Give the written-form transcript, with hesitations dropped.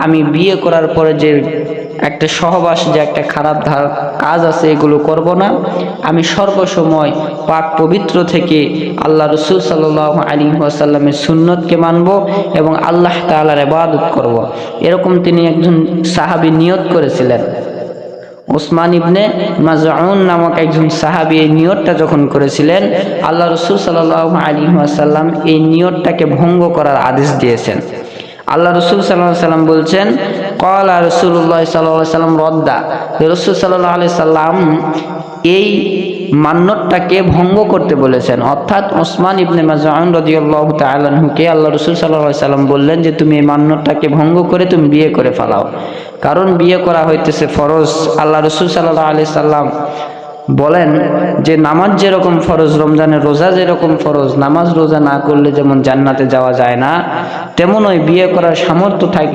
আমি বিয়ে করার পরে যে একটা সহবাস, যে একটা খারাপ কাজ আছে, এগুলো করব না। আমি সর্বসময় পাক পবিত্র থেকে আল্লাহ রসুল সাল্লাল্লাহু আলাইহি ওয়াসাল্লামের সুন্নতকে মানব এবং আল্লাহ তাআলার ইবাদত করব। এরকম তিনি একজন সাহাবী নিয়ত করেছিলেন। উসমান ইবনে মাজউন নামক একজন সাহাবী এই নিয়তটা যখন করেছিলেন, আল্লাহ রসুল সাল্লাল্লাহু আলাইহি ওয়াসাল্লাম এই নিয়তটাকে ভঙ্গ করার আদেশ দিয়েছেন। আল্লাহ রসুল সাল্লাল্লাহু আলাইহি সাল্লাম বলছেন, ক্বালা রাসূলুল্লাহ সাল্লাল্লাহু আলাইহি সাল্লাম রদ্দা, রাসূল সাল্লাল্লাহু আলাইহি সাল্লাম এই মান্যতটাকে ভঙ্গ করতে বলেছেন। অর্থাৎ উসমান ইবনে মাজউন রাদিয়াল্লাহু তাআলা আনহুকে আল্লাহ রসুল সাল্লাল্লাহু আলাইহি সাল্লাম বললেন যে তুমি এই মান্যতটাকে ভঙ্গ করে তুমি বিয়ে করে ফেলাও, কারণ বিয়ে করা হইতেছে ফরজ। আল্লাহ রসুল সাল্লাল্লাহু আলাইহি সাল্লাম বলেন যে নামাজ যেরকম ফরজ, রমজানের রোজা যেরকম ফরজ, নামাজ রোজা না করলে যেমন জান্নাতে যাওয়া যায় না, তেমনই বিয়ে করার সামর্থ্য থাকে